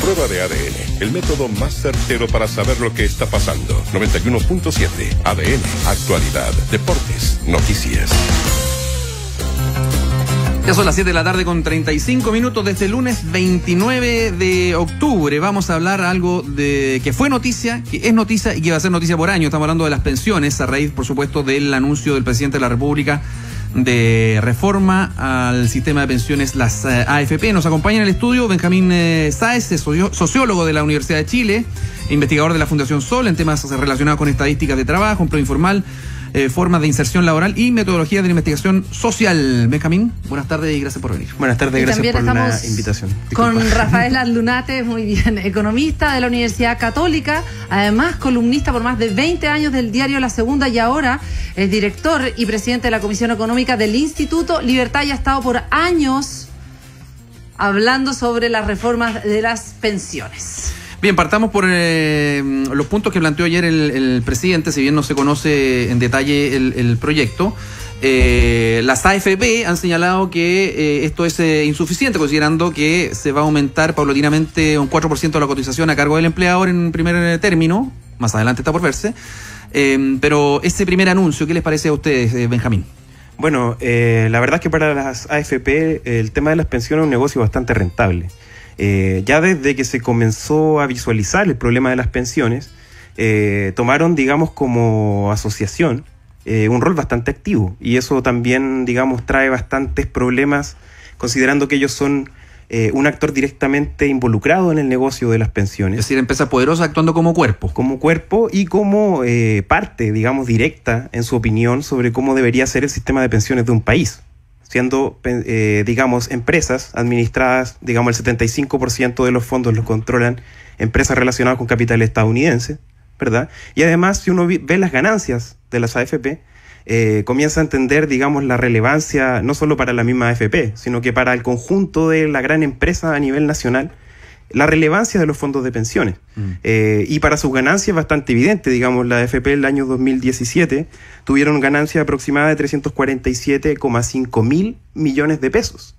Prueba de ADN, el método más certero para saber lo que está pasando. 91.7 ADN, actualidad, deportes, noticias. Ya son las 7 de la tarde con 35 minutos desde el lunes 29 de octubre. Vamos a hablar algo de que fue noticia, que es noticia y que va a ser noticia por año. Estamos hablando de las pensiones a raíz, por supuesto, del anuncio del presidente de la República de reforma al sistema de pensiones, las AFP. Nos acompaña en el estudio Benjamín Sáez, sociólogo de la Universidad de Chile, investigador de la Fundación Sol en temas relacionados con estadísticas de trabajo, empleo informal, formas de inserción laboral y metodologías de la investigación social. Benjamín, buenas tardes y gracias por venir. Buenas tardes, gracias por la invitación. Disculpa. Con Rafael Aldunate, muy bien, economista de la Universidad Católica, además columnista por más de 20 años del diario La Segunda y ahora es director y presidente de la Comisión Económica del Instituto Libertad y ha estado por años hablando sobre las reformas de las pensiones. Bien, partamos por los puntos que planteó ayer el presidente, si bien no se conoce en detalle el proyecto. Las AFP han señalado que esto es insuficiente, considerando que se va a aumentar paulatinamente un 4% de la cotización a cargo del empleador en primer término, más adelante está por verse. Pero ese primer anuncio, ¿qué les parece a ustedes, Benjamín? Bueno, la verdad es que para las AFP el tema de las pensiones es un negocio bastante rentable. Ya desde que se comenzó a visualizar el problema de las pensiones, tomaron, digamos, como asociación un rol bastante activo. Y eso también, digamos, trae bastantes problemas, considerando que ellos son un actor directamente involucrado en el negocio de las pensiones. Es decir, empresa poderosa actuando como cuerpo. Como cuerpo y como parte, digamos, directa en su opinión sobre cómo debería ser el sistema de pensiones de un país. Siendo, digamos, empresas administradas, digamos, el 75% de los fondos los controlan empresas relacionadas con capital estadounidense, ¿verdad? Y además, si uno ve las ganancias de las AFP, comienza a entender, digamos, la relevancia no solo para la misma AFP, sino que para el conjunto de la gran empresa a nivel nacional, la relevancia de los fondos de pensiones. Y para sus ganancias es bastante evidente, digamos, la AFP el año 2017 tuvieron ganancia aproximada de 347,5 mil millones de pesos.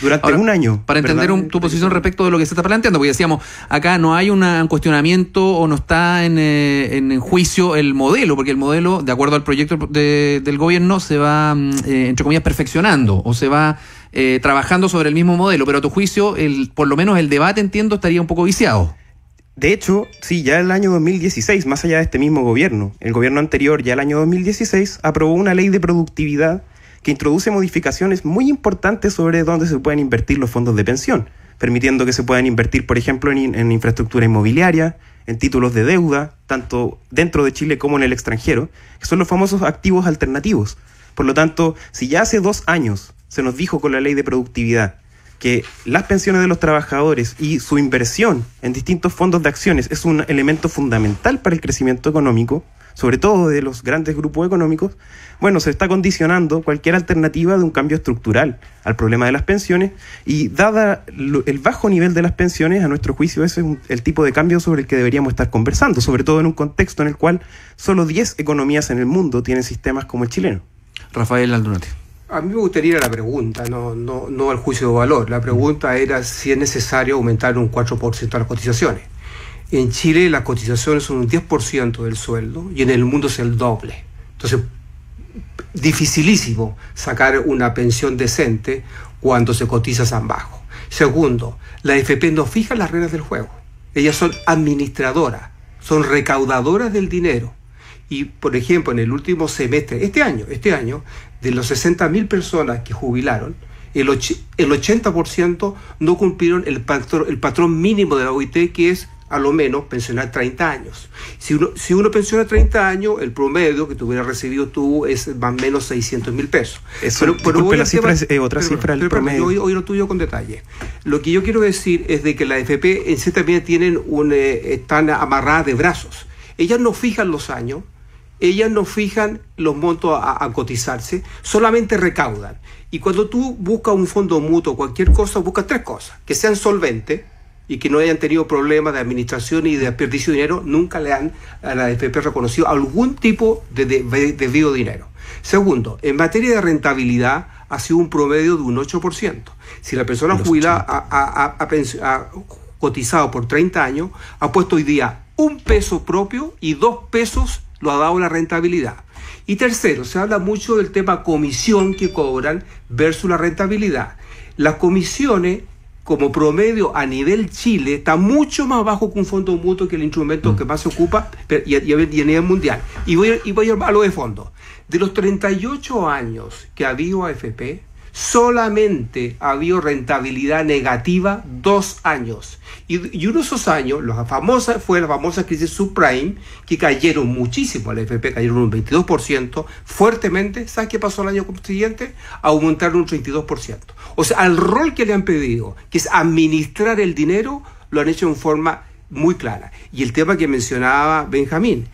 Durante un año. Para entender tu posición respecto de lo que se está planteando, porque decíamos, acá no hay un cuestionamiento o no está en juicio el modelo, porque el modelo, de acuerdo al proyecto del gobierno, se va, entre comillas, perfeccionando o se va trabajando sobre el mismo modelo, pero a tu juicio, por lo menos el debate, entiendo, estaría un poco viciado. De hecho, sí, ya el año 2016, más allá de este mismo gobierno, el gobierno anterior, ya el año 2016, aprobó una ley de productividad que introduce modificaciones muy importantes sobre dónde se pueden invertir los fondos de pensión, permitiendo que se puedan invertir, por ejemplo, en infraestructura inmobiliaria, en títulos de deuda, tanto dentro de Chile como en el extranjero, que son los famosos activos alternativos. Por lo tanto, si ya hace 2 años se nos dijo con la ley de productividad que las pensiones de los trabajadores y su inversión en distintos fondos de acciones es un elemento fundamental para el crecimiento económico, sobre todo de los grandes grupos económicos, bueno, se está condicionando cualquier alternativa de un cambio estructural al problema de las pensiones y dada el bajo nivel de las pensiones, a nuestro juicio ese es el tipo de cambio sobre el que deberíamos estar conversando, sobre todo en un contexto en el cual solo 10 economías en el mundo tienen sistemas como el chileno. Rafael Aldunate. A mí me gustaría ir a la pregunta, no al juicio de valor. La pregunta era si es necesario aumentar un 4% las cotizaciones. En Chile las cotizaciones son un 10% del sueldo y en el mundo es el doble. Entonces, dificilísimo sacar una pensión decente cuando se cotiza tan bajo. Segundo, la AFP no fija las reglas del juego. Ellas son administradoras, son recaudadoras del dinero. Y, por ejemplo, en el último semestre, este año, de los 60.000 personas que jubilaron, el 80% no cumplieron el patrón mínimo de la OIT, que es a lo menos pensionar 30 años. Si uno pensiona 30 años, el promedio que tú hubieras recibido tú es más o menos 600.000 pesos. Pero la cifra es otra cifra del promedio. Hoy lo tuyo con detalle. Lo que yo quiero decir es de que la AFP en sí también están amarradas de brazos. Ellas no fijan los años, ellas no fijan los montos a cotizarse, solamente recaudan. Y cuando tú buscas un fondo mutuo, cualquier cosa, buscas 3 cosas: que sean solventes y que no hayan tenido problemas de administración y de desperdicio de dinero. Nunca le han a la AFP reconocido algún tipo de debido dinero. Segundo, en materia de rentabilidad ha sido un promedio de un 8%. Si la persona jubilada cotizado por 30 años, ha puesto hoy día 1 peso propio y 2 pesos lo ha dado la rentabilidad. Y tercero, se habla mucho del tema comisión que cobran versus la rentabilidad. Las comisiones, como promedio a nivel Chile, está mucho más bajo que un fondo mutuo, que el instrumento que más se ocupa y a nivel mundial. Y voy a lo de fondo. De los 38 años que ha habido AFP, solamente ha habido rentabilidad negativa 2 años. Y uno de esos años, fue la famosa crisis subprime, que cayeron muchísimo, la AFP cayeron un 22%, fuertemente. ¿Sabes qué pasó el año siguiente? Aumentaron un 32%. O sea, al rol que le han pedido, que es administrar el dinero, lo han hecho en forma muy clara. Y el tema que mencionaba Benjamín,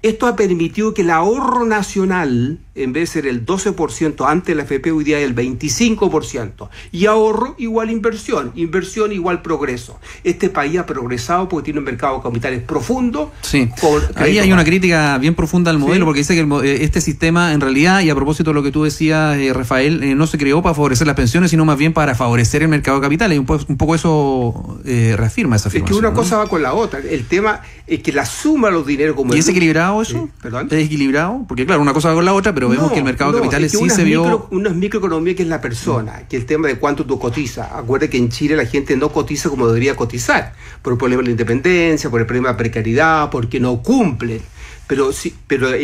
esto ha permitido que el ahorro nacional, en vez de ser el 12% antes de la AFP, hoy día es el 25%. Y ahorro igual inversión igual progreso. Este país ha progresado porque tiene un mercado de capitales profundo. Sí, ahí hay una crítica bien profunda al modelo, porque dice que este sistema, en realidad, y a propósito de lo que tú decías, Rafael, no se creó para favorecer las pensiones, sino más bien para favorecer el mercado de capitales. Y un poco eso reafirma esa afirmación. Es que una cosa va con la otra. El tema es que la suma de los dineros como... ¿Y es equilibrado eso? ¿Perdón? ¿Es equilibrado? Porque claro, una cosa va con la otra, pero vemos que el mercado de capitales sí se vio... Una es microeconomía, que es la persona, que el tema de cuánto tú cotizas. Acuérdate que en Chile la gente no cotiza como debería cotizar, por el problema de la independencia, por el problema de precariedad, porque no cumplen. Pero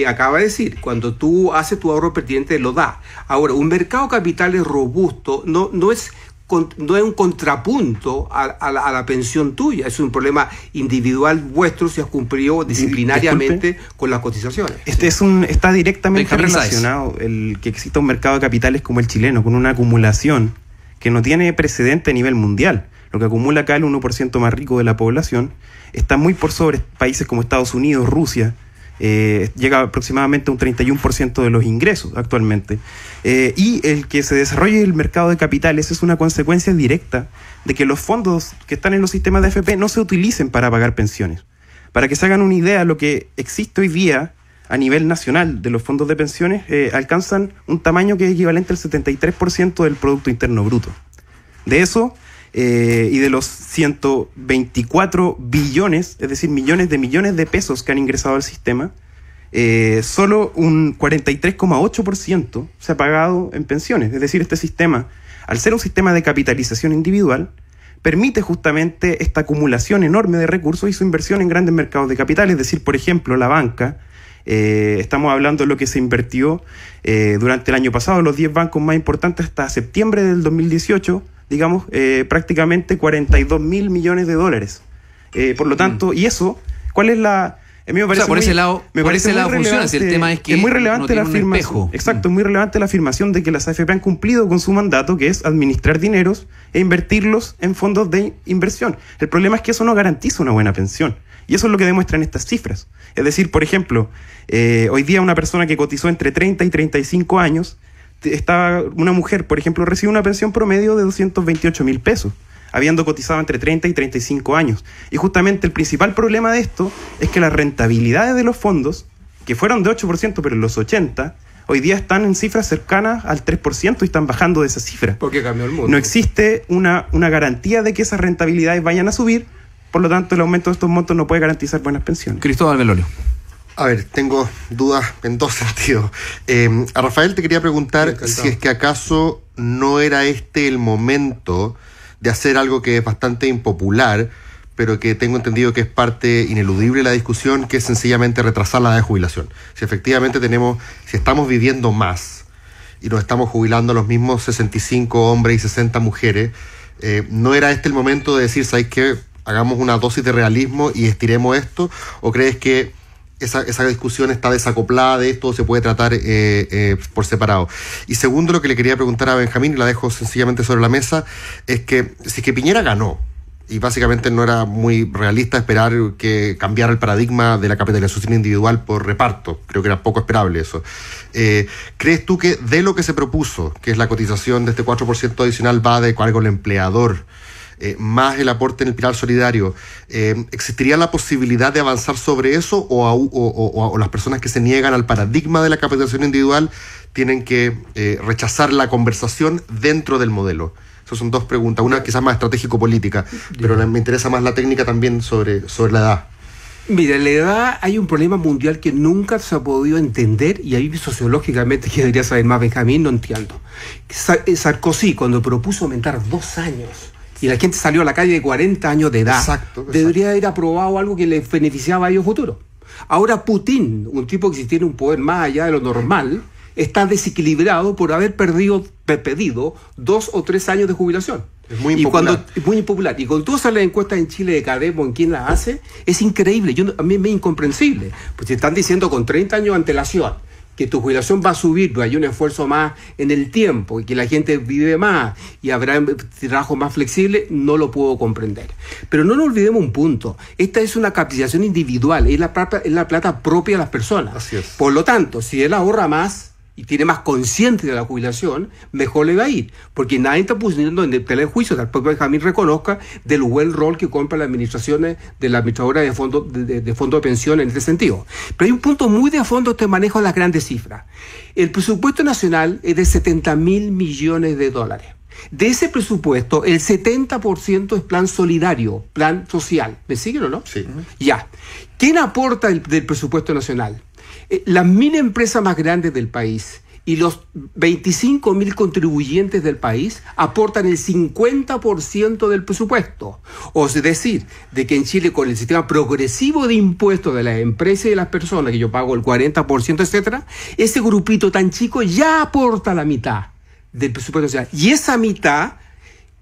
acaba de decir, cuando tú haces tu ahorro pertinente, lo da. Ahora, un mercado de capitales robusto no es un contrapunto a la pensión tuya, es un problema individual vuestro si has cumplido disciplinariamente con las cotizaciones. Está directamente relacionado el que exista un mercado de capitales como el chileno, con una acumulación que no tiene precedente a nivel mundial. Lo que acumula acá el 1% más rico de la población está muy por sobre países como Estados Unidos, Rusia. Llega aproximadamente a un 31% de los ingresos actualmente. Y el que se desarrolle el mercado de capitales es una consecuencia directa de que los fondos que están en los sistemas de AFP no se utilicen para pagar pensiones. Para que se hagan una idea, lo que existe hoy día a nivel nacional de los fondos de pensiones alcanzan un tamaño que es equivalente al 73% del Producto Interno Bruto. De eso... y de los 124 billones, es decir, millones de pesos que han ingresado al sistema, solo un 43,8% se ha pagado en pensiones. Es decir, este sistema, al ser un sistema de capitalización individual, permite justamente esta acumulación enorme de recursos y su inversión en grandes mercados de capitales. Es decir, por ejemplo, la banca, estamos hablando de lo que se invirtió durante el año pasado, los 10 bancos más importantes hasta septiembre del 2018, digamos, prácticamente 42.000 millones de dólares. Por lo tanto, y eso, ¿cuál es la...? A mí me parece, por ese lado funciona, si el tema es que es muy relevante no la afirmación. Exacto, es muy relevante la afirmación de que las AFP han cumplido con su mandato, que es administrar dineros e invertirlos en fondos de inversión. El problema es que eso no garantiza una buena pensión. Y eso es lo que demuestran estas cifras. Es decir, por ejemplo, hoy día una persona que cotizó entre 30 y 35 años, una mujer, por ejemplo, recibe una pensión promedio de 228.000 pesos, habiendo cotizado entre 30 y 35 años. Y justamente el principal problema de esto es que las rentabilidades de los fondos, que fueron de 8%, pero en los 80, hoy día están en cifras cercanas al 3% y están bajando de esa cifra. Porque cambió el mundo. No existe una garantía de que esas rentabilidades vayan a subir, por lo tanto el aumento de estos montos no puede garantizar buenas pensiones. Cristóbal Belolio. A ver, tengo dudas en dos sentidos. A Rafael te quería preguntar si es que acaso no era este el momento de hacer algo que es bastante impopular, pero que tengo entendido que es parte ineludible de la discusión, que es sencillamente retrasar la edad de jubilación. Si efectivamente si estamos viviendo más y nos estamos jubilando los mismos 65 hombres y 60 mujeres, ¿no era este el momento de decir, ¿sabes qué? Hagamos una dosis de realismo y estiremos esto? ¿O crees que esa discusión está desacoplada de esto, se puede tratar por separado? Y segundo, lo que le quería preguntar a Benjamín, y la dejo sencillamente sobre la mesa, es que si es que Piñera ganó, y básicamente no era muy realista esperar que cambiara el paradigma de la capitalización individual por reparto, creo que era poco esperable eso, ¿crees tú que de lo que se propuso, que es la cotización de este 4% adicional, va de con el empleador, más el aporte en el pilar solidario, ¿existiría la posibilidad de avanzar sobre eso o las personas que se niegan al paradigma de la capitalización individual tienen que rechazar la conversación dentro del modelo? Esas son dos preguntas. Una quizás más estratégico-política, pero me interesa más la técnica también sobre la edad. Mira, en la edad hay un problema mundial que nunca se ha podido entender, y ahí sociológicamente, que debería saber más Benjamín, no entiendo. Sarkozy, cuando propuso aumentar 2 años, y la gente salió a la calle de 40 años de edad, exacto. Debería haber aprobado algo que les beneficiaba a ellos futuro. Ahora Putin, un tipo que si tiene un poder más allá de lo normal, está desequilibrado por haber pedido 2 o 3 años de jubilación. Es muy impopular. Es muy impopular. Y cuando tú haces las encuestas en Chile de Cademo, en quién las hace, es increíble. A mí me es incomprensible. Pues te están diciendo con 30 años de antelación que tu jubilación va a subir, pero hay un esfuerzo más en el tiempo y que la gente vive más y habrá trabajo más flexible, no lo puedo comprender. Pero no nos olvidemos un punto. Esta es una capitalización individual, es la plata propia de las personas. Así es. Por lo tanto, si él ahorra más y tiene más consciente de la jubilación, mejor le va a ir. Porque nadie está poniendo en tela de juicio, el propio Benjamín reconozca del buen rol que compra las administraciones de la administradora de fondo de pensión en este sentido. Pero hay un punto muy de fondo este manejo de las grandes cifras. El presupuesto nacional es de 70.000 millones de dólares. De ese presupuesto, el 70% es plan solidario, plan social. ¿Me siguen o no? Sí. Ya. ¿Quién aporta del presupuesto nacional? Las 1.000 empresas más grandes del país y los 25.000 contribuyentes del país aportan el 50% del presupuesto. O es decir, de que en Chile, con el sistema progresivo de impuestos de las empresas y de las personas, que yo pago el 40%, etcétera, ese grupito tan chico ya aporta la mitad del presupuesto nacional. Y esa mitad,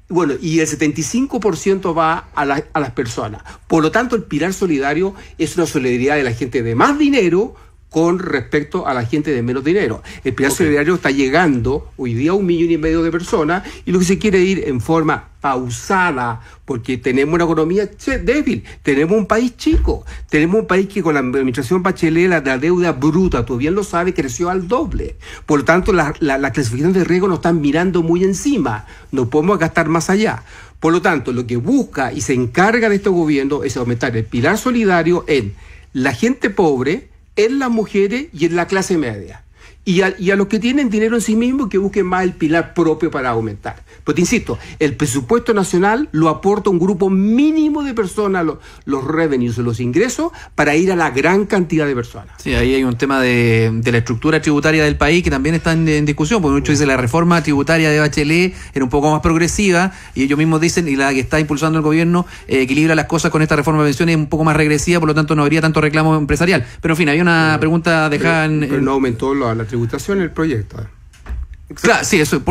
bueno, y el 75% va a las personas. Por lo tanto, el pilar solidario es una solidaridad de la gente de más dinero con respecto a la gente de menos dinero. El pilar solidario está llegando hoy día a 1,5 millones de personas, y lo que se quiere ir en forma pausada, porque tenemos una economía débil, tenemos un país chico, tenemos un país que con la administración Bachelet la deuda bruta, tú bien lo sabes, creció al doble. Por lo tanto, la clasificación de riesgo nos están mirando muy encima, no podemos gastar más allá. Por lo tanto, lo que busca y se encarga de este gobierno es aumentar el pilar solidario en la gente pobre, en las mujeres y en la clase media. Y a los que tienen dinero en sí mismos, que busquen más el pilar propio para aumentar. Pero te insisto, el presupuesto nacional lo aporta un grupo mínimo de personas, los revenues, los ingresos, para ir a la gran cantidad de personas. Sí, ahí hay un tema de la estructura tributaria del país que también está en discusión, porque muchos dicen la reforma tributaria de Bachelet era un poco más progresiva, y ellos mismos dicen, y la que está impulsando el gobierno equilibra las cosas con esta reforma de pensiones, un poco más regresiva, por lo tanto no habría tanto reclamo empresarial. Pero en fin, hay una pregunta dejada pero no aumentó la tributación en el proyecto. Claro, sí, eso,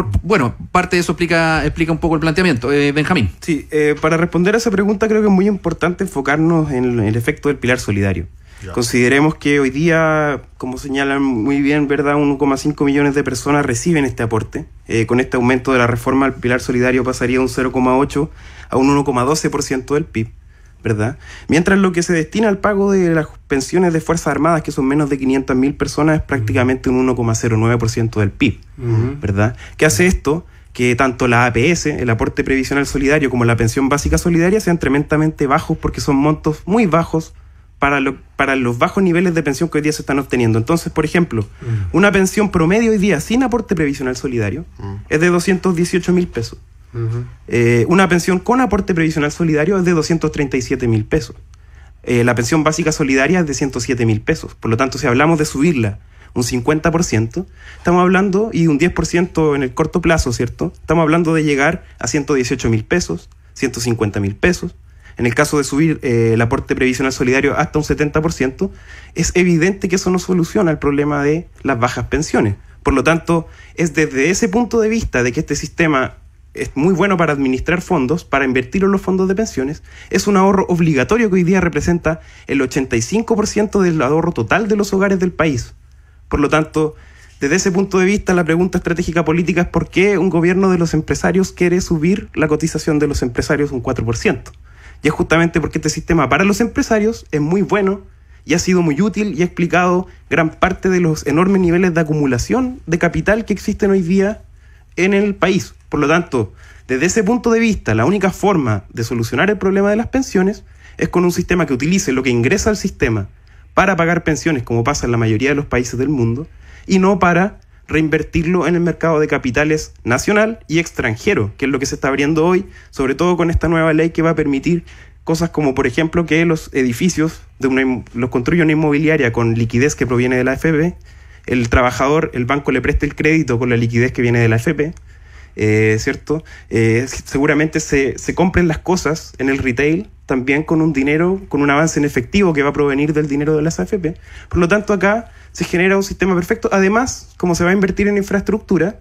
parte de eso explica un poco el planteamiento. Benjamín. Sí, para responder a esa pregunta creo que es muy importante enfocarnos en el efecto del pilar solidario. Ya. Consideremos que hoy día, como señalan muy bien, ¿verdad?, 1,5 millones de personas reciben este aporte. Con este aumento de la reforma, el pilar solidario pasaría de un 0,8 a un 1,12% del PIB, ¿verdad? Mientras lo que se destina al pago de las pensiones de Fuerzas Armadas, que son menos de 500.000 personas, es prácticamente un 1,09% del PIB, ¿verdad? ¿Qué hace esto? Que tanto la APS, el aporte previsional solidario, como la pensión básica solidaria sean tremendamente bajos, porque son montos muy bajos para los bajos niveles de pensión que hoy día se están obteniendo. Entonces, por ejemplo, una pensión promedio hoy día sin aporte previsional solidario es de 218.000 pesos. Una pensión con aporte previsional solidario es de 237.000 pesos. La pensión básica solidaria es de 107.000 pesos. Por lo tanto, si hablamos de subirla un 50%, estamos hablando, y un 10% en el corto plazo, ¿cierto? Estamos hablando de llegar a 118.000 pesos, 150.000 pesos. En el caso de subir el aporte previsional solidario hasta un 70%, es evidente que eso no soluciona el problema de las bajas pensiones. Por lo tanto, es desde ese punto de vista de que este sistema es muy bueno para administrar fondos, para invertir en los fondos de pensiones, es un ahorro obligatorio que hoy día representa el 85% del ahorro total de los hogares del país. Por lo tanto, desde ese punto de vista, la pregunta estratégica política es por qué un gobierno de los empresarios quiere subir la cotización de los empresarios un 4%. Y es justamente porque este sistema para los empresarios es muy bueno y ha sido muy útil y ha explicado gran parte de los enormes niveles de acumulación de capital que existen hoy día en el país. Por lo tanto, desde ese punto de vista, la única forma de solucionar el problema de las pensiones es con un sistema que utilice lo que ingresa al sistema para pagar pensiones, como pasa en la mayoría de los países del mundo, y no para reinvertirlo en el mercado de capitales nacional y extranjero, que es lo que se está abriendo hoy, sobre todo con esta nueva ley que va a permitir cosas como, por ejemplo, que los edificios los construye una inmobiliaria con liquidez que proviene de la AFP, el trabajador, el banco le presta el crédito con la liquidez que viene de la AFP, ¿cierto? Seguramente se compren las cosas en el retail también con un dinero, con un avance en efectivo que va a provenir del dinero de las AFP. Por lo tanto, acá se genera un sistema perfecto. Además, como se va a invertir en infraestructura,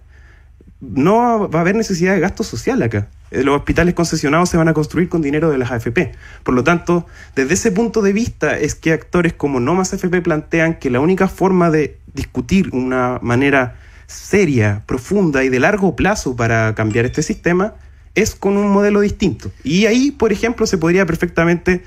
no va a haber necesidad de gasto social acá. Los hospitales concesionados se van a construir con dinero de las AFP. Por lo tanto, desde ese punto de vista es que actores como No Más AFP plantean que la única forma de discutir una manera seria, profunda y de largo plazo para cambiar este sistema es con un modelo distinto. Y ahí, por ejemplo, se podría perfectamente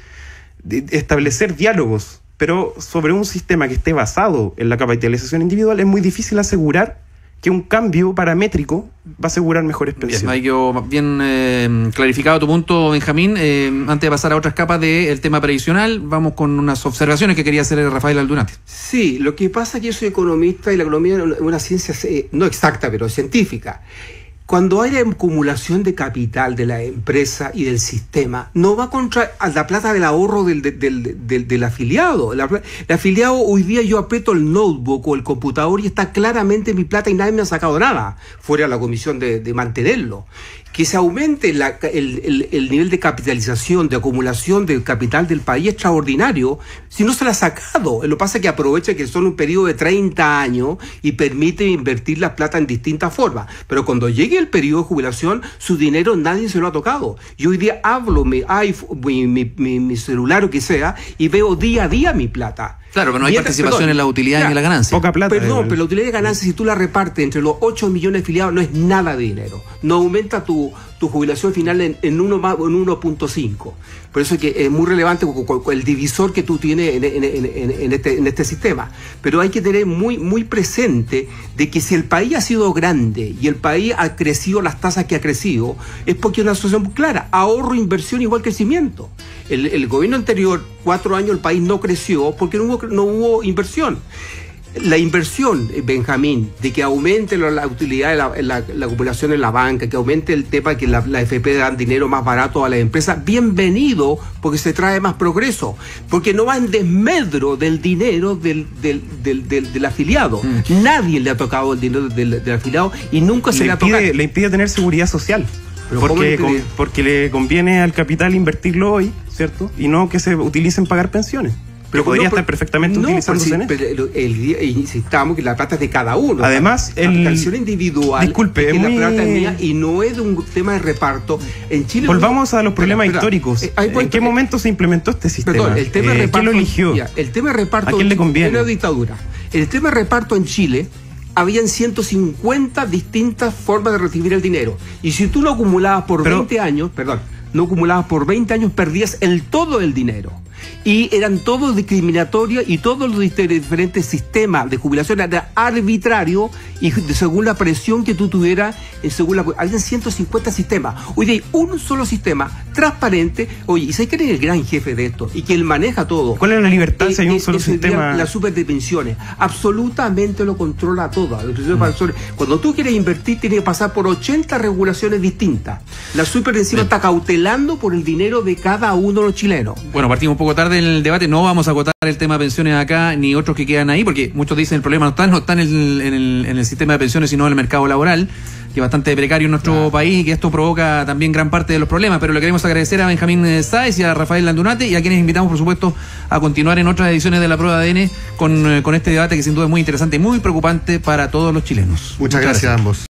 establecer diálogos, pero sobre un sistema que esté basado en la capitalización individual es muy difícil asegurar que un cambio paramétrico va a asegurar mejores pensiones. Bien clarificado tu punto, Benjamín. Antes de pasar a otras capas del tema previsional, vamos con unas observaciones que quería hacer Rafael Aldunate. Sí, lo que pasa es que yo soy economista y la economía es una ciencia no exacta, pero científica. Cuando hay la acumulación de capital de la empresa y del sistema, no va contra la plata del ahorro del afiliado. El afiliado, hoy día yo aprieto el notebook o el computador y está claramente mi plata y nadie me ha sacado nada, fuera de la comisión de mantenerlo. Que se aumente el nivel de capitalización, de acumulación del capital del país es extraordinario, si no se la ha sacado. Lo que pasa es que aprovecha que son un periodo de 30 años y permite invertir la plata en distintas formas. Pero cuando llegue el periodo de jubilación, su dinero nadie se lo ha tocado. Yo hoy día hablo mi celular o que sea y veo día a día mi plata. Claro, pero no hay participación en la utilidad ni en la ganancia. Poca plata. Pero la utilidad de ganancia, si tú la repartes entre los 8 millones de afiliados, no es nada de dinero. No aumenta tu jubilación final en 1.5. Por eso es que es muy relevante el divisor que tú tienes en este sistema. Pero hay que tener muy presente de que si el país ha sido grande y el país ha crecido las tasas que ha crecido, es porque es una asociación muy clara. Ahorro, inversión igual crecimiento. El gobierno anterior, 4 años, el país no creció porque no hubo inversión. La inversión, Benjamín, de que aumente la utilidad de la acumulación en la banca, que aumente el tema de que la AFP dan dinero más barato a las empresas, bienvenido, porque se trae más progreso, porque no va en desmedro del dinero del afiliado. Nadie le ha tocado el dinero del afiliado y nunca se le ha tocado. Le impide tener seguridad social. Porque le conviene al capital invertirlo hoy, ¿cierto? Y no que se utilicen pagar pensiones. Pero podría estar perfectamente utilizándose en eso. Pero insistamos que la plata es de cada uno. Además, la capitalización individual, disculpe, la plata es mía y no es de un tema de reparto. En Chile. Volvamos a los problemas históricos. ¿En qué momento se implementó este sistema? Perdón, el tema de reparto. ¿Quién lo eligió? El tema de reparto. ¿A quién le conviene? En la dictadura. El tema de reparto en Chile. Habían 150 distintas formas de recibir el dinero. Y si tú lo acumulabas por 20 años, perdías todo el dinero. Y eran todos discriminatorios y todos los diferentes sistemas de jubilación eran arbitrarios y según la presión que tú tuvieras, habían 150 sistemas. Hoy hay un solo sistema transparente. Oye, ¿y sabes quién es el gran jefe de esto? Y que él maneja todo. ¿Cuál es la libertad si hay un solo sistema? La super de pensiones. Absolutamente lo controla todo. Cuando tú quieres invertir, tienes que pasar por 80 regulaciones distintas. La super de encima está cautelando por el dinero de cada uno de los chilenos. Bueno, partimos un poco tarde en el debate, no vamos a agotar el tema de pensiones acá, ni otros que quedan ahí, porque muchos dicen el problema no está en el sistema de pensiones, sino en el mercado laboral, que es bastante precario en nuestro país y que esto provoca también gran parte de los problemas. Pero le queremos agradecer a Benjamín Sáez y a Rafael Aldunate y a quienes invitamos, por supuesto, a continuar en otras ediciones de La Prueba de ADN con este debate que sin duda es muy interesante y muy preocupante para todos los chilenos. Muchas gracias a ambos.